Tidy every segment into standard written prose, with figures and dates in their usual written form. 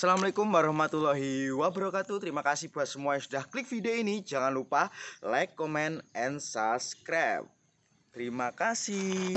Assalamualaikum warahmatullahi wabarakatuh. Terima kasih buat semua yang sudah klik video ini. Jangan lupa like, comment, and subscribe. Terima kasih.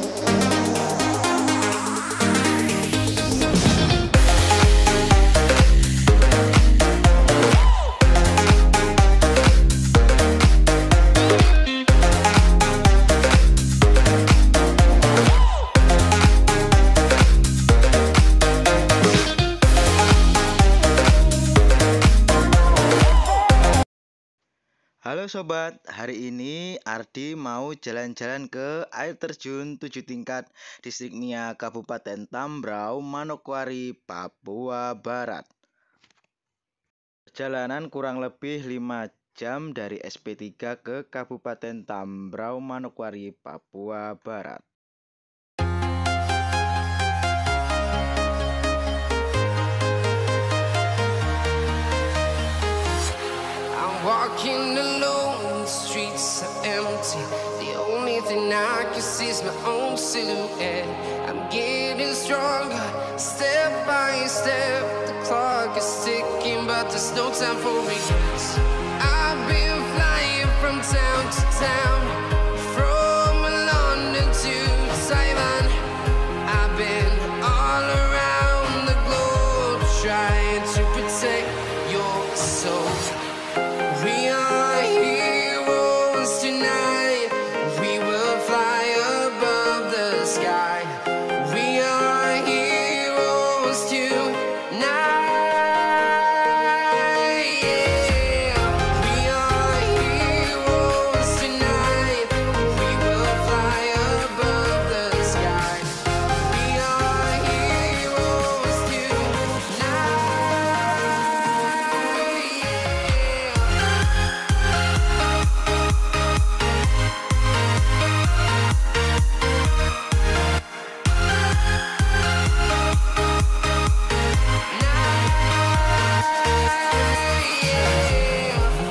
Halo sobat, hari ini Ardi mau jalan-jalan ke air terjun 7 tingkat Distrik Miyah, Kabupaten Tambrauw Manokwari Papua Barat. Perjalanan kurang lebih 5 jam dari SP3 ke Kabupaten Tambrauw Manokwari Papua Barat. Walking alone, the streets are empty. The only thing I can see is my own silhouette. I'm getting stronger, step by step. The clock is ticking, but there's no time for regrets. I've been flying from town to town, from London to Taiwan. I've been all around the globe, trying to protect your soul. We are heroes tonight. We will fly above the sky. We are heroes tonight. Yeah. We are heroes tonight. We will fly above the sky. We are heroes tonight.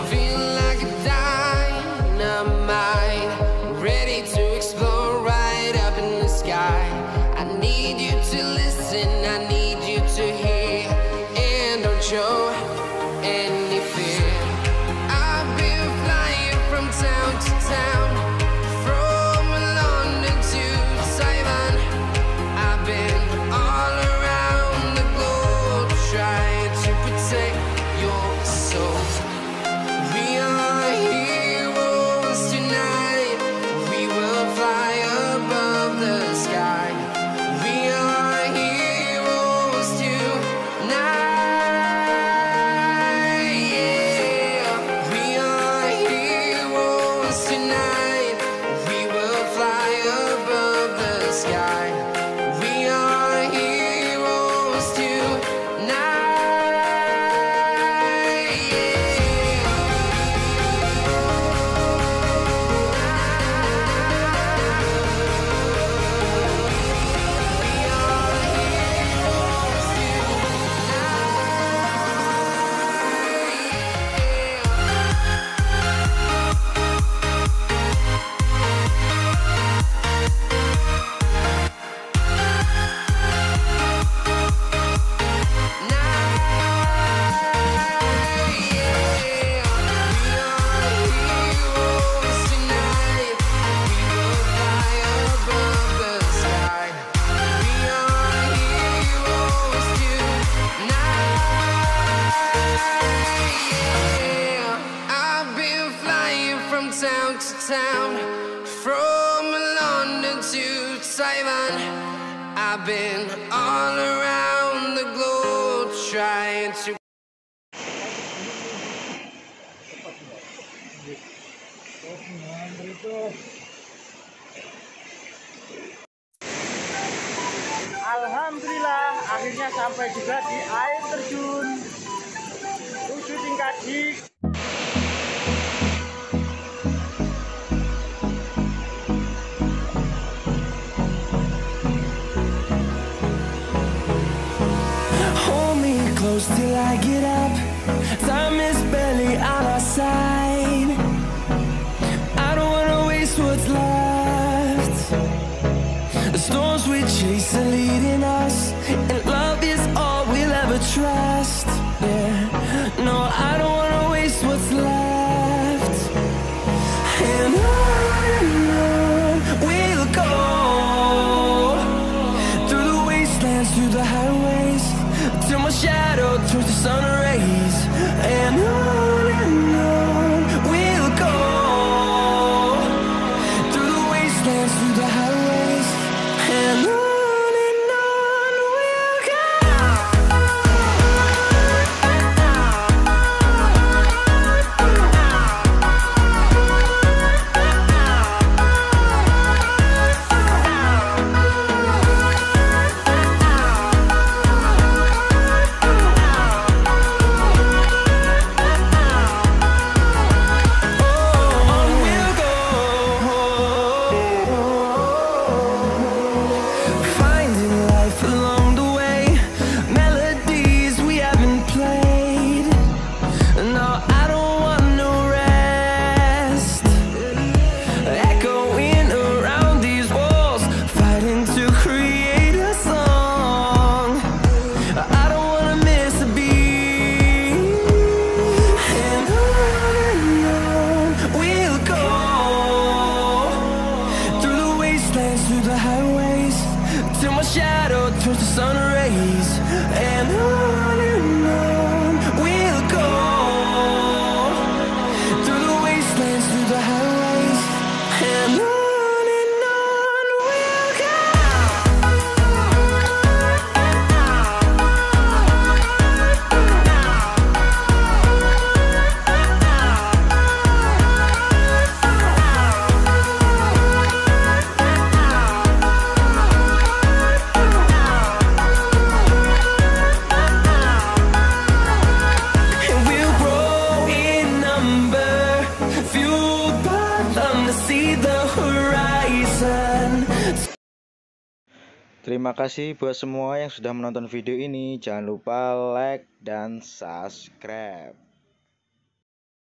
Feel like a dynamite, ready to explode right up in the sky. I need you to listen, I need you to hear, and don't show any fear. I've been flying from town to town, from London to Taiwan. I've been all around the globe, trying to protect your soul. We are heroes tonight. We will fly above the sky. We are heroes tonight. Yeah. We are heroes tonight. We will fly above the sky. We are heroes I've been flying from town to town, from London to Taiwan. I've been all around the globe, trying to. Alhamdulillah, akhirnya sampai juga di air terjun 7 tingkat di Hold me close till I get up. Time is barely on our side. I don't wanna waste what's left. The storms we chase are leading us, and love is all we'll ever try. past. Yeah, no, I don't wanna waste what's left. And on we'll go, through the wastelands, through the highways, till my shadow turns to sun rays. And on we'll go, through the wastelands, through the highways, and on we'll go. Through the highways, till my shadow turns to sun rays. And on we'll go, through the wastelands, through the highways, and on we'll go. Terima kasih buat semua yang sudah menonton video ini. Jangan lupa like dan subscribe.